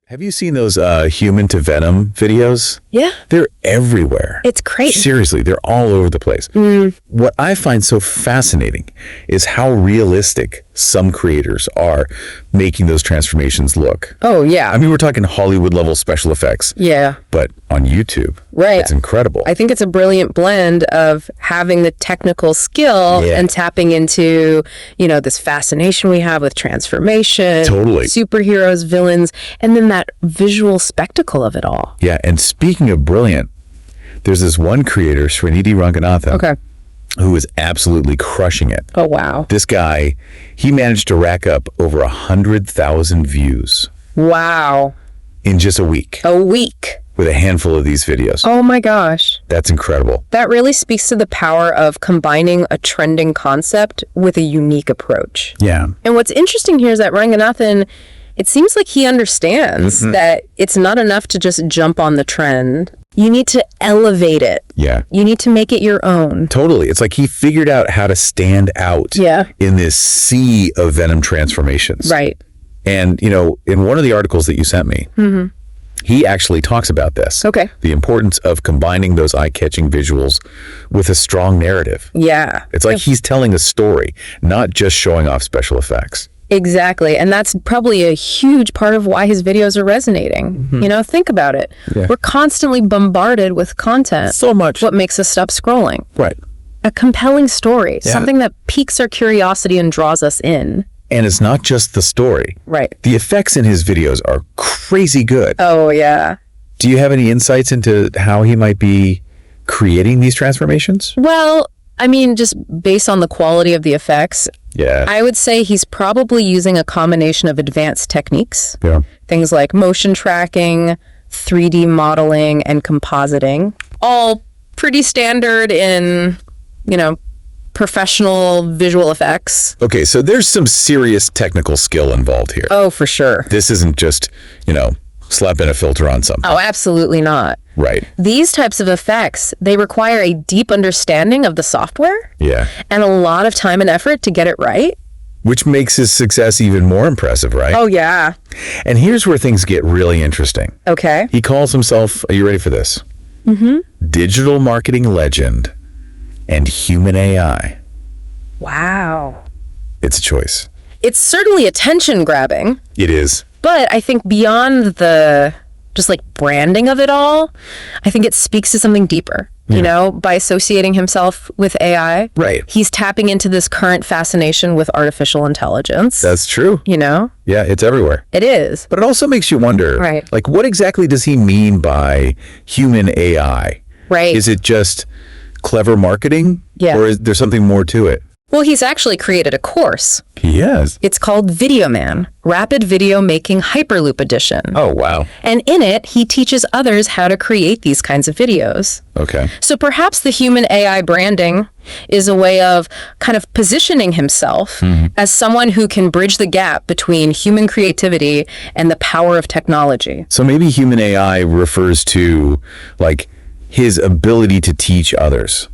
Have you seen those human to Venom videos? Yeah. They're everywhere. It's crazy. Seriously, they're all over the place. What I find so fascinating is how realistic some creators are making those transformations look. Oh, yeah. I mean, we're talking Hollywood level special effects. Yeah. But on YouTube, right. It's incredible. I think it's a brilliant blend of having the technical skill and tapping into, this fascination we have with transformation. Totally. Superheroes, villains, and then that visual spectacle of it all. Yeah, and speaking of brilliant, there's this one creator, Srinidhi Ranganathan, who is absolutely crushing it. Oh, wow. This guy, he managed to rack up over 100,000 views. Wow. In just a week. A week. With a handful of these videos. Oh my gosh. That's incredible. That really speaks to the power of combining a trending concept with a unique approach. Yeah. And what's interesting here is that Ranganathan, it seems like he understands that it's not enough to just jump on the trend. You need to elevate it. Yeah. You need to make it your own. Totally. It's like he figured out how to stand out in this sea of Venom transformations. Right. And, in one of the articles that you sent me, he actually talks about this. Okay. The importance of combining those eye-catching visuals with a strong narrative. Yeah. It's like he's telling a story, not just showing off special effects. Exactly. And that's probably a huge part of why his videos are resonating. Think about it. Yeah. We're constantly bombarded with content. So much. What makes us stop scrolling? Right. A compelling story, something that piques our curiosity and draws us in. And it's not just the story. Right. The effects in his videos are crazy good. Oh, yeah. Do you have any insights into how he might be creating these transformations? Well, I mean, just based on the quality of the effects, I would say he's probably using a combination of advanced techniques. Yeah. Things like motion tracking, 3D modeling, and compositing. All pretty standard in, professional visual effects. Okay, so there's some serious technical skill involved here. Oh, for sure. This isn't just, slapping a filter on something. Oh, absolutely not. Right. These types of effects, they require a deep understanding of the software. Yeah. And a lot of time and effort to get it right. Which makes his success even more impressive, right? Oh, yeah. And here's where things get really interesting. Okay. He calls himself, are you ready for this? Digital marketing legend and human AI. Wow. It's a choice. It's certainly attention grabbing. It is. But I think beyond the just branding of it all, I think it speaks to something deeper, by associating himself with AI. Right. He's tapping into this current fascination with artificial intelligence. That's true. Yeah, it's everywhere. It is. But it also makes you wonder, what exactly does he mean by human AI? Right. Is it just clever marketing? Yeah. Or is there something more to it? Well, he's actually created a course. He has. It's called Video Man, Rapid Video Making Hyperloop Edition. Oh, wow. And in it, he teaches others how to create these kinds of videos. Okay. So perhaps the human AI branding is a way of kind of positioning himself as someone who can bridge the gap between human creativity and the power of technology. So maybe human AI refers to, his ability to teach others.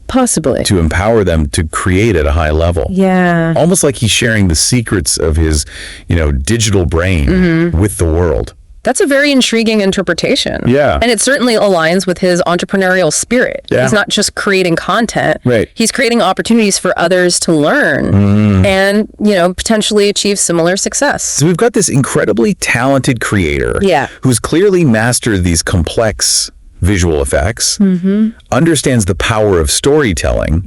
Possibly. To empower them to create at a high level. Yeah. Almost like he's sharing the secrets of his, digital brain with the world. That's a very intriguing interpretation. Yeah. And it certainly aligns with his entrepreneurial spirit. Yeah. He's not just creating content. Right. He's creating opportunities for others to learn and, potentially achieve similar success. So we've got this incredibly talented creator who's clearly mastered these complex visual effects, understands the power of storytelling,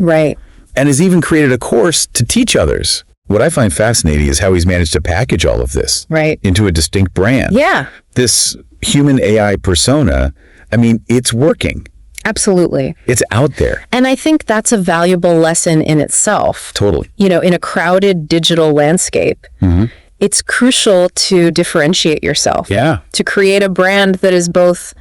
and has even created a course to teach others. What I find fascinating is how he's managed to package all of this into a distinct brand. Yeah. This human AI persona, it's working. Absolutely. It's out there. And I think that's a valuable lesson in itself. Totally. In a crowded digital landscape, it's crucial to differentiate yourself. Yeah. To create a brand that is both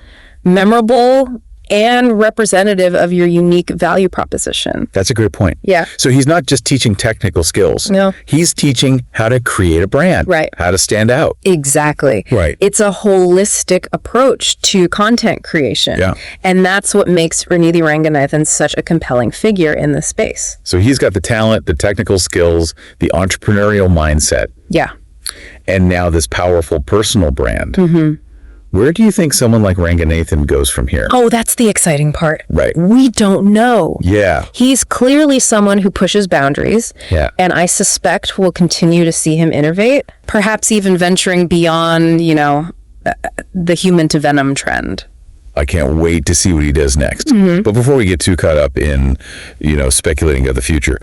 memorable and representative of your unique value proposition. That's a great point. Yeah. So he's not just teaching technical skills. No. He's teaching how to create a brand. Right. How to stand out. Exactly. Right. It's a holistic approach to content creation. Yeah. And that's what makes Srinidhi Ranganathan such a compelling figure in this space. So he's got the talent, the technical skills, the entrepreneurial mindset. Yeah. and now this powerful personal brand. Where do you think someone like Ranganathan goes from here? Oh, that's the exciting part. Right. We don't know. Yeah. He's clearly someone who pushes boundaries. Yeah. And I suspect we'll continue to see him innovate, perhaps even venturing beyond, the human to Venom trend. I can't wait to see what he does next. But before we get too caught up in, speculating about the future,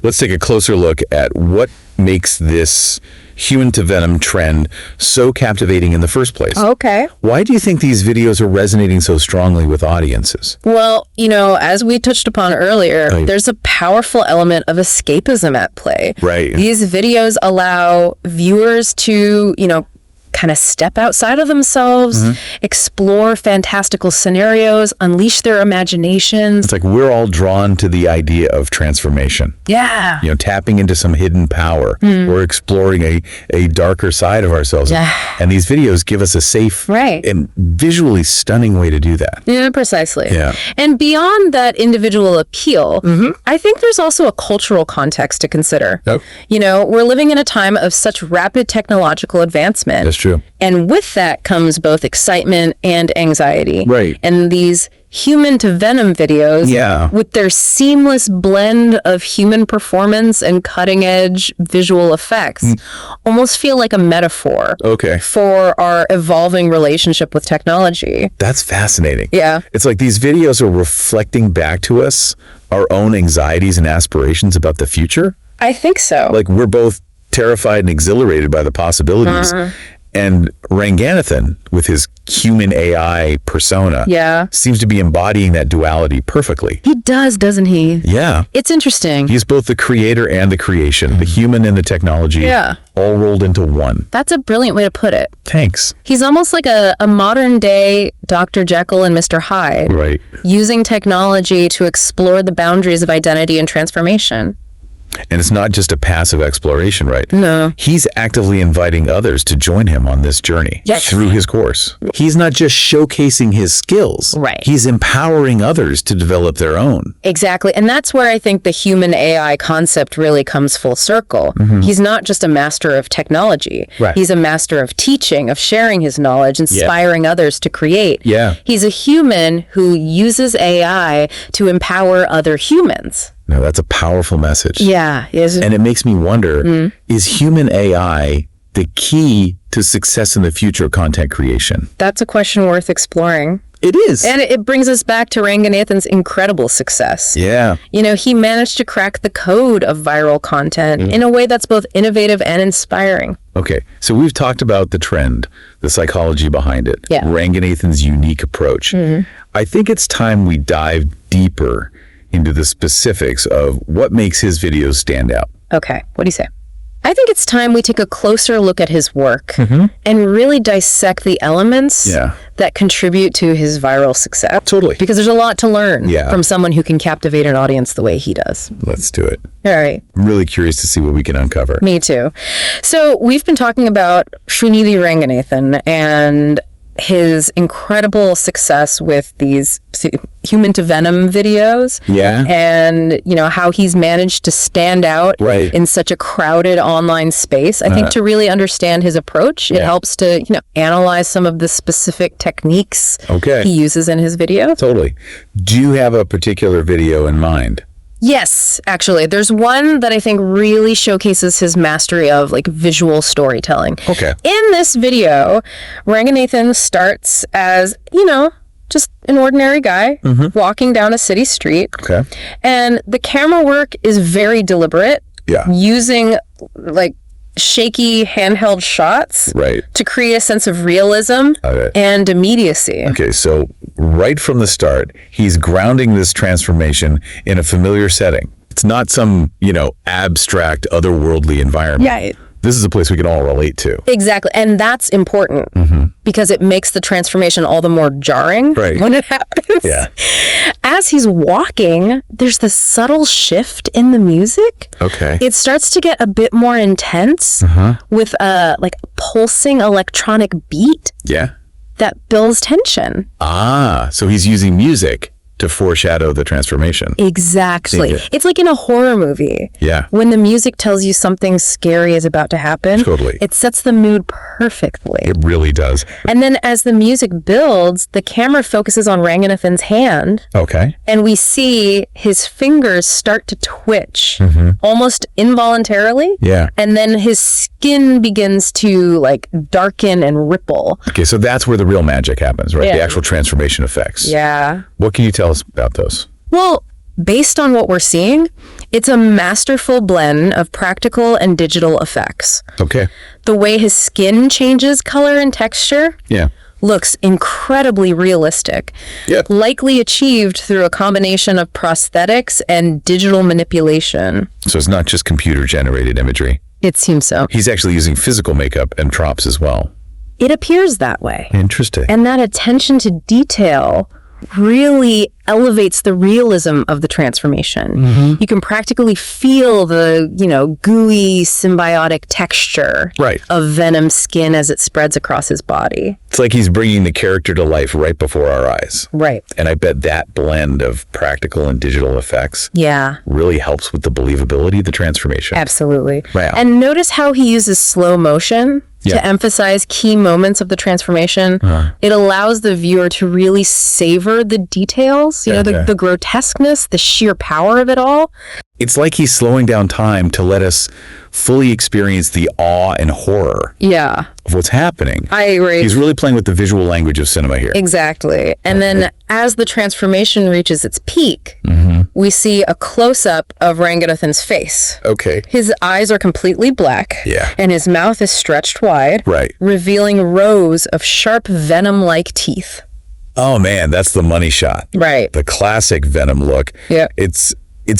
let's take a closer look at what makes this human to Venom trend so captivating in the first place. Okay. Why do you think these videos are resonating so strongly with audiences? Well, as we touched upon earlier, there's a powerful element of escapism at play. Right. These videos allow viewers to, kind of step outside of themselves, explore fantastical scenarios, unleash their imaginations. It's like we're all drawn to the idea of transformation. Yeah. Tapping into some hidden power or exploring a darker side of ourselves. Yeah. And these videos give us a safe and visually stunning way to do that. Yeah, precisely. Yeah. And beyond that individual appeal, I think there's also a cultural context to consider. Yep. We're living in a time of such rapid technological advancement. That's true. And with that comes both excitement and anxiety. Right. And these human to Venom videos, with their seamless blend of human performance and cutting edge visual effects, almost feel like a metaphor for our evolving relationship with technology. That's fascinating. Yeah. It's like these videos are reflecting back to us our own anxieties and aspirations about the future. I think so. Like we're both terrified and exhilarated by the possibilities. And Ranganathan, with his human AI persona, seems to be embodying that duality perfectly. He does, doesn't he? Yeah. It's interesting. He's both the creator and the creation, the human and the technology, all rolled into one. That's a brilliant way to put it. Thanks. He's almost like a modern day Dr. Jekyll and Mr. Hyde, right? Using technology to explore the boundaries of identity and transformation. And it's not just a passive exploration, right? No. He's actively inviting others to join him on this journey through his course. He's not just showcasing his skills. Right. He's empowering others to develop their own. Exactly. And that's where I think the human AI concept really comes full circle. He's not just a master of technology. Right. He's a master of teaching, of sharing his knowledge, inspiring others to create. Yeah. He's a human who uses AI to empower other humans. No, that's a powerful message. Yeah. And it makes me wonder, is human AI the key to success in the future of content creation? That's a question worth exploring. It is. And it brings us back to Ranganathan's incredible success. Yeah. He managed to crack the code of viral content in a way that's both innovative and inspiring. Okay, so we've talked about the trend, the psychology behind it, Ranganathan's unique approach. I think it's time we dive deeper into the specifics of what makes his videos stand out. Okay, what do you say? I think it's time we take a closer look at his work and really dissect the elements that contribute to his viral success. Totally. Because there's a lot to learn from someone who can captivate an audience the way he does. Let's do it. All right. I'm really curious to see what we can uncover. Me too. So we've been talking about Srinidhi Ranganathan and his incredible success with these human to Venom videos. Yeah. And, how he's managed to stand out in such a crowded online space. I think to really understand his approach, it helps to, analyze some of the specific techniques he uses in his videos. Totally. Do you have a particular video in mind? Yes, actually. There's one that I think really showcases his mastery of visual storytelling. Okay. In this video, Ranganathan starts as, just an ordinary guy walking down a city street. Okay. And the camera work is very deliberate. Yeah. Using shaky handheld shots to create a sense of realism and immediacy. Okay, so right from the start, he's grounding this transformation in a familiar setting. It's not some, abstract, otherworldly environment. Yeah. This is a place we can all relate to. Exactly. And that's important because it makes the transformation all the more jarring when it happens. Yeah. As he's walking, there's this subtle shift in the music. Okay. It starts to get a bit more intense with a pulsing electronic beat. Yeah. That builds tension. Ah, so he's using music to foreshadow the transformation. Exactly. It's like in a horror movie. Yeah. When the music tells you something scary is about to happen, totally. It sets the mood perfectly. It really does. And then as the music builds, the camera focuses on Ranganathan's hand. Okay. And we see his fingers start to twitch, almost involuntarily. Yeah. And then his skin begins to like darken and ripple. Okay, so that's where the real magic happens, right? Yeah. The actual transformation effects. Yeah. What can you tell us about those? Well, based on what we're seeing, it's a masterful blend of practical and digital effects. Okay. The way his skin changes color and texture looks incredibly realistic. Yeah. Likely achieved through a combination of prosthetics and digital manipulation. So it's not just computer-generated imagery. It seems so. He's actually using physical makeup and props as well. It appears that way. Interesting. And that attention to detail really elevates the realism of the transformation. You can practically feel the, gooey, symbiotic texture of Venom's skin as it spreads across his body. It's like he's bringing the character to life right before our eyes. Right. And I bet that blend of practical and digital effects really helps with the believability of the transformation. Absolutely. Wow. And notice how he uses slow motion to emphasize key moments of the transformation. It allows the viewer to really savor the details, the grotesqueness, the sheer power of it all. It's like he's slowing down time to let us fully experience the awe and horror of what's happening. I agree. He's really playing with the visual language of cinema here. Exactly. And then as the transformation reaches its peak, we see a close-up of Ranganathan's face. Okay. His eyes are completely black. Yeah. And his mouth is stretched wide. Right. Revealing rows of sharp Venom-like teeth. Oh, man, that's the money shot. Right. The classic Venom look. Yeah. It's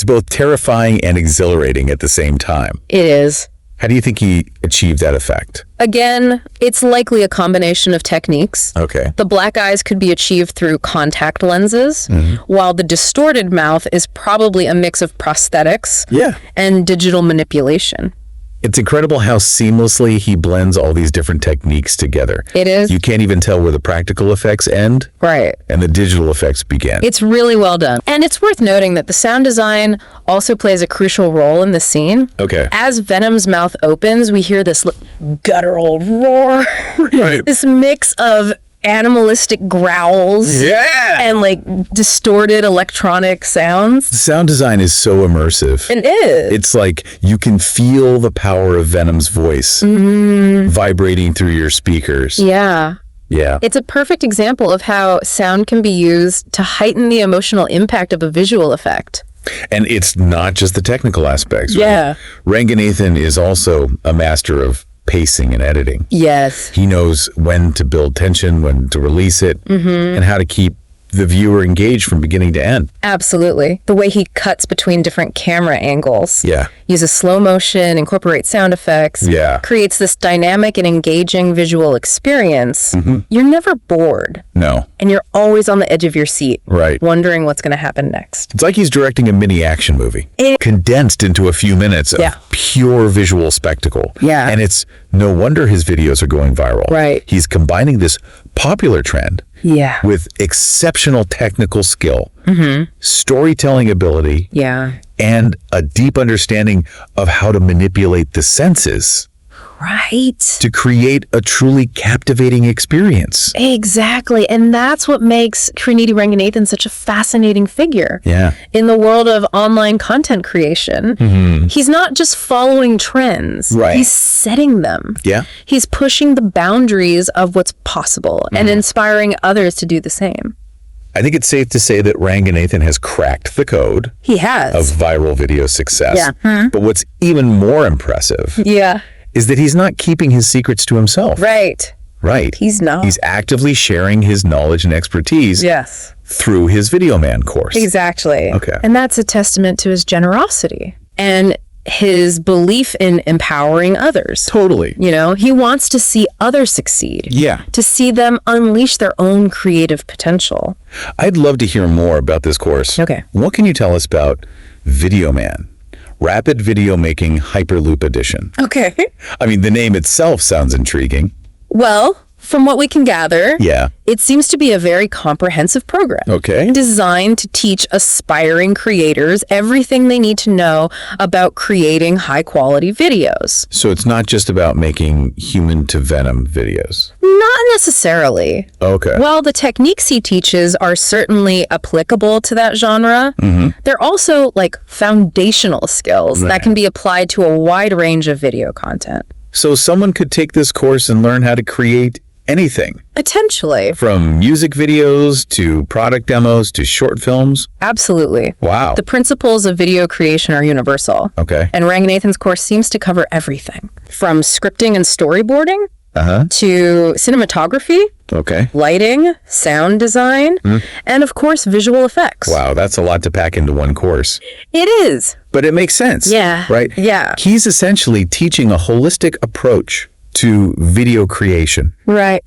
both terrifying and exhilarating at the same time. It is. How do you think he achieved that effect? Again, it's likely a combination of techniques. Okay. The black eyes could be achieved through contact lenses, while the distorted mouth is probably a mix of prosthetics and digital manipulation. It's incredible how seamlessly he blends all these different techniques together. It is. You can't even tell where the practical effects end. Right. And the digital effects begin. It's really well done. And it's worth noting that the sound design also plays a crucial role in the scene. Okay. As Venom's mouth opens, we hear this guttural roar. Right. This mix of animalistic growls and like distorted electronic sounds. The sound design is so immersive. It is. It's like you can feel the power of Venom's voice vibrating through your speakers. Yeah. Yeah. It's a perfect example of how sound can be used to heighten the emotional impact of a visual effect. And it's not just the technical aspects. Right? Yeah. Ranganathan is also a master of pacing and editing. Yes. He knows when to build tension, when to release it, and how to keep the viewer engaged from beginning to end. Absolutely. The way he cuts between different camera angles. Yeah. Uses slow motion, incorporates sound effects. Yeah. Creates this dynamic and engaging visual experience. You're never bored. No. And you're always on the edge of your seat. Right. Wondering what's going to happen next. It's like he's directing a mini action movie. Condensed into a few minutes of pure visual spectacle. Yeah. And it's no wonder his videos are going viral. Right. He's combining this popular trend with exceptional technical skill, storytelling ability, and a deep understanding of how to manipulate the senses. Right. To create a truly captivating experience. Exactly. And that's what makes Srinidhi Ranganathan such a fascinating figure. Yeah. In the world of online content creation, he's not just following trends. Right. He's setting them. Yeah. He's pushing the boundaries of what's possible and inspiring others to do the same. I think it's safe to say that Ranganathan has cracked the code. He has. Of viral video success. Yeah. But what's even more impressive is that he's not keeping his secrets to himself. Right. Right. He's not. He's actively sharing his knowledge and expertise through his Video Man course. Exactly. Okay. And that's a testament to his generosity and his belief in empowering others. Totally. You know, he wants to see others succeed. Yeah. To see them unleash their own creative potential. I'd love to hear more about this course. Okay. What can you tell us about Video Man? Rapid Video Making Hyperloop Edition. Okay. I mean, the name itself sounds intriguing. Well, From what we can gather, it seems to be a very comprehensive program. Designed to teach aspiring creators everything they need to know about creating high-quality videos. So it's not just about making human-to-Venom videos? Not necessarily. While the techniques he teaches are certainly applicable to that genre, they're also like foundational skills that can be applied to a wide range of video content. So someone could take this course and learn how to create anything? Potentially. From music videos to product demos to short films? Absolutely. Wow. The principles of video creation are universal. And Ranganathan's course seems to cover everything. From scripting and storyboarding to cinematography, lighting, sound design, and of course, visual effects. Wow, that's a lot to pack into one course. It is. But it makes sense. Right? He's essentially teaching a holistic approach to video creation.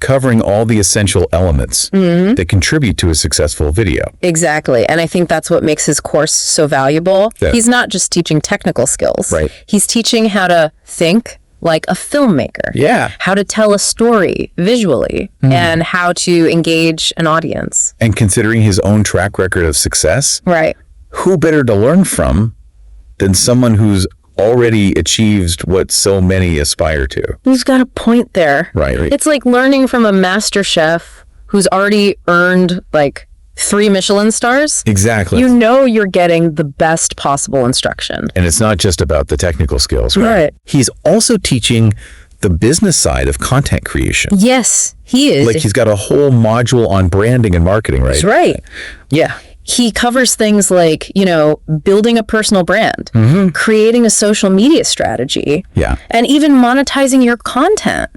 Covering all the essential elements that contribute to a successful video. Exactly. And I think that's what makes his course so valuable. He's not just teaching technical skills. He's teaching how to think like a filmmaker. How to tell a story visually and how to engage an audience. And considering his own track record of success, who better to learn from than someone who's already achieved what so many aspire to? He's got a point there. It's like learning from a master chef who's already earned like 3 Michelin stars. Exactly. You know you're getting the best possible instruction. And it's not just about the technical skills, right? He's also teaching the business side of content creation. Yes, he is. Like he's got a whole module on branding and marketing, right? That's right. He covers things like, you know, building a personal brand, creating a social media strategy, and even monetizing your content.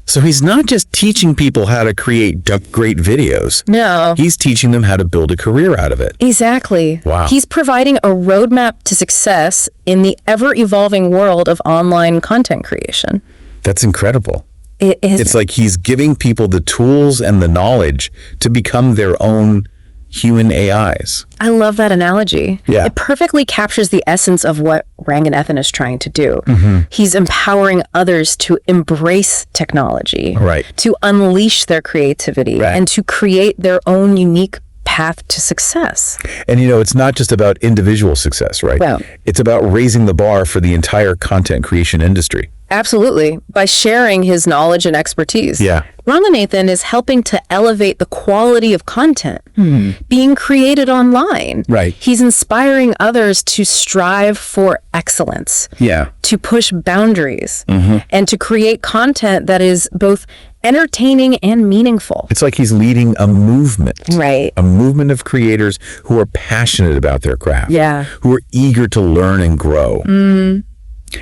So he's not just teaching people how to create great videos. No. He's teaching them how to build a career out of it. Exactly. Wow. He's providing a roadmap to success in the ever-evolving world of online content creation. That's incredible. It is. It's like he's giving people the tools and the knowledge to become their own human AIs. I love that analogy. It perfectly captures the essence of what Ranganathan is trying to do. He's empowering others to embrace technology, to unleash their creativity, and to create their own unique path to success. And you know, it's not just about individual success, right? Well, it's about raising the bar for the entire content creation industry. Absolutely. By sharing his knowledge and expertise. Ranganathan is helping to elevate the quality of content being created online. He's inspiring others to strive for excellence, to push boundaries, and to create content that is both entertaining and meaningful. It's like he's leading a movement. A movement of creators who are passionate about their craft. Who are eager to learn and grow.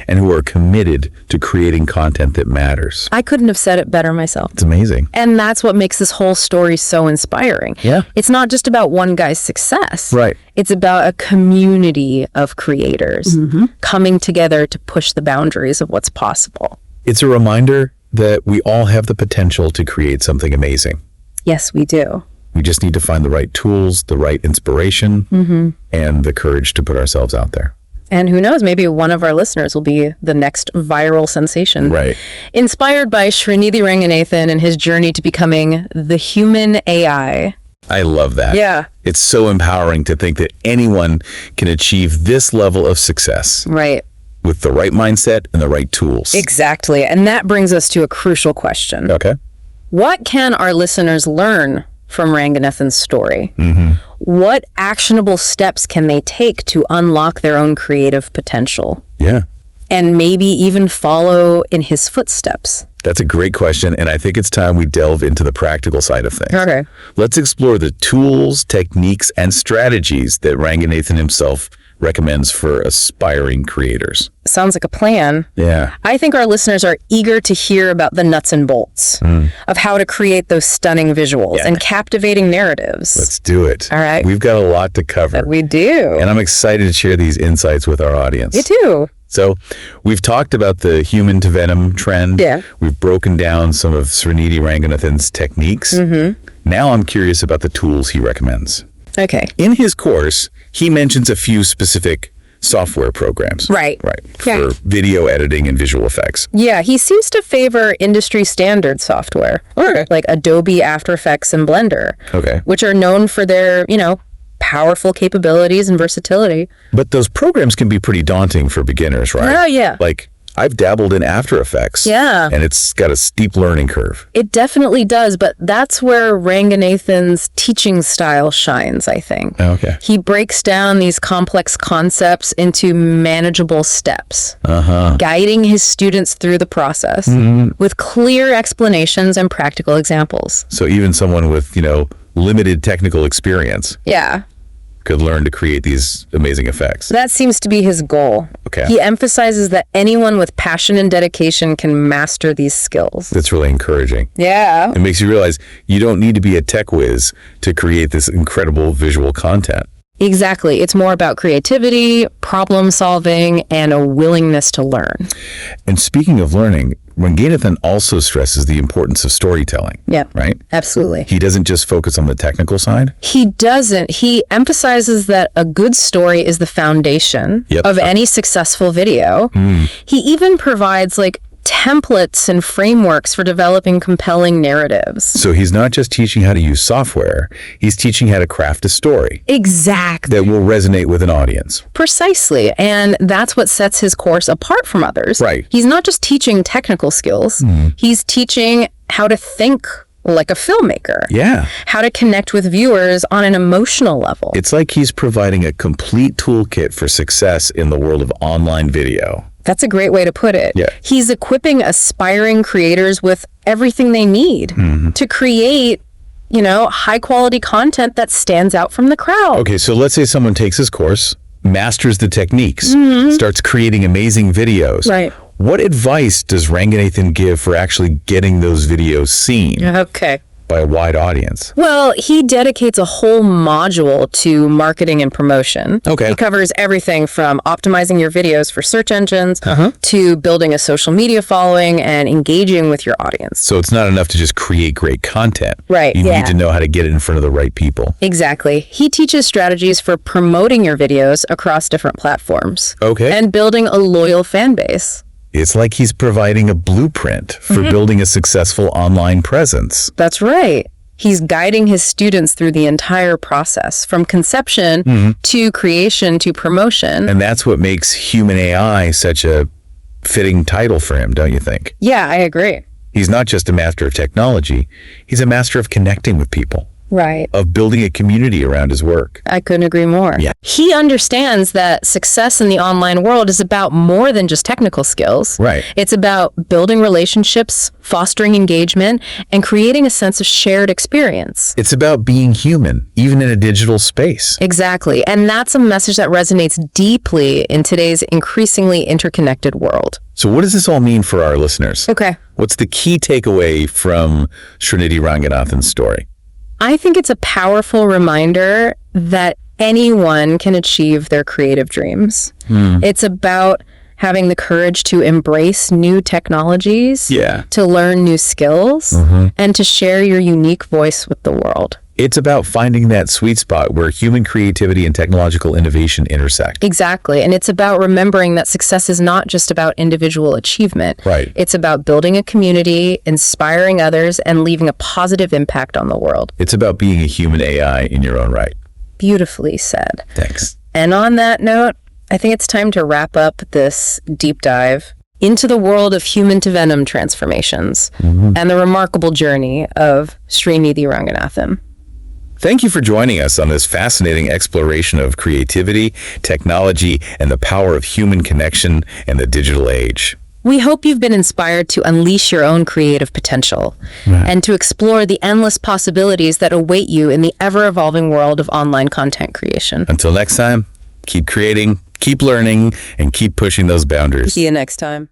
And who are committed to creating content that matters. I couldn't have said it better myself. It's amazing. And that's what makes this whole story so inspiring. It's not just about one guy's success. It's about a community of creators coming together to push the boundaries of what's possible. It's a reminder that we all have the potential to create something amazing. Yes, we do. We just need to find the right tools, the right inspiration, and the courage to put ourselves out there. And who knows, maybe one of our listeners will be the next viral sensation. Inspired by Srinidhi Ranganathan and his journey to becoming the human AI. I love that. It's so empowering to think that anyone can achieve this level of success. With the right mindset and the right tools. Exactly. And that brings us to a crucial question. What can our listeners learn from Ranganathan's story? What actionable steps can they take to unlock their own creative potential? And maybe even follow in his footsteps? That's a great question, and I think it's time we delve into the practical side of things. Let's explore the tools, techniques, and strategies that Ranganathan himself recommends for aspiring creators. Sounds like a plan. I think our listeners are eager to hear about the nuts and bolts of how to create those stunning visuals and captivating narratives. Let's do it. All right. We've got a lot to cover. We do. And I'm excited to share these insights with our audience. Me too. So we've talked about the human to Venom trend. We've broken down some of Srinidhi Ranganathan's techniques. Now I'm curious about the tools he recommends. In his course, he mentions a few specific software programs. Right. For video editing and visual effects. Yeah, he seems to favor industry standard software. Okay. Like Adobe After Effects and Blender. Okay. Which are known for their, powerful capabilities and versatility. But those programs can be pretty daunting for beginners, right? Oh, yeah. Like, I've dabbled in After Effects. Yeah. And it's got a steep learning curve. It definitely does, but that's where Ranganathan's teaching style shines, I think. Okay. He breaks down these complex concepts into manageable steps, guiding his students through the process with clear explanations and practical examples. So even someone with, limited technical experience could learn to create these amazing effects. That seems to be his goal. Okay. He emphasizes that anyone with passion and dedication can master these skills. That's really encouraging. Yeah. It makes you realize you don't need to be a tech whiz to create this incredible visual content. Exactly. It's more about creativity, problem solving, and a willingness to learn. And speaking of learning, Ranganathan also stresses the importance of storytelling. Yeah. Right? Absolutely. He doesn't just focus on the technical side? He doesn't. He emphasizes that a good story is the foundation of any successful video. He even provides templates and frameworks for developing compelling narratives. So he's not just teaching how to use software, he's teaching how to craft a story. Exactly. That will resonate with an audience. Precisely. And that's what sets his course apart from others. Right. He's not just teaching technical skills. He's teaching how to think like a filmmaker. Yeah. How to connect with viewers on an emotional level. It's like he's providing a complete toolkit for success in the world of online video. That's a great way to put it. Yeah. He's equipping aspiring creators with everything they need to create, high quality content that stands out from the crowd. Okay, so let's say someone takes his course, masters the techniques, starts creating amazing videos. Right. What advice does Ranganathan give for actually getting those videos seen? Okay. By a wide audience? Well, he dedicates a whole module to marketing and promotion. Okay. He covers everything from optimizing your videos for search engines to building a social media following and engaging with your audience. So it's not enough to just create great content. Right. You need to know how to get it in front of the right people. Exactly. He teaches strategies for promoting your videos across different platforms. Okay. And building a loyal fan base. It's like he's providing a blueprint for building a successful online presence. That's right. He's guiding his students through the entire process, from conception to creation to promotion. And that's what makes Human AI such a fitting title for him, don't you think? Yeah, I agree. He's not just a master of technology, he's a master of connecting with people. Right. Of building a community around his work. I couldn't agree more. Yeah. He understands that success in the online world is about more than just technical skills. Right. It's about building relationships, fostering engagement, and creating a sense of shared experience. It's about being human, even in a digital space. Exactly. And that's a message that resonates deeply in today's increasingly interconnected world. So what does this all mean for our listeners? Okay. What's the key takeaway from Srinidhi Ranganathan's story? I think it's a powerful reminder that anyone can achieve their creative dreams. It's about having the courage to embrace new technologies, to learn new skills, and to share your unique voice with the world. It's about finding that sweet spot where human creativity and technological innovation intersect. Exactly. And it's about remembering that success is not just about individual achievement. Right. It's about building a community, inspiring others, and leaving a positive impact on the world. It's about being a human AI in your own right. Beautifully said. Thanks. And on that note, I think it's time to wrap up this deep dive into the world of human to Venom transformations and the remarkable journey of Srinidhi Ranganathan. Thank you for joining us on this fascinating exploration of creativity, technology, and the power of human connection in the digital age. We hope you've been inspired to unleash your own creative potential and to explore the endless possibilities that await you in the ever-evolving world of online content creation. Until next time, keep creating, keep learning, and keep pushing those boundaries. See you next time.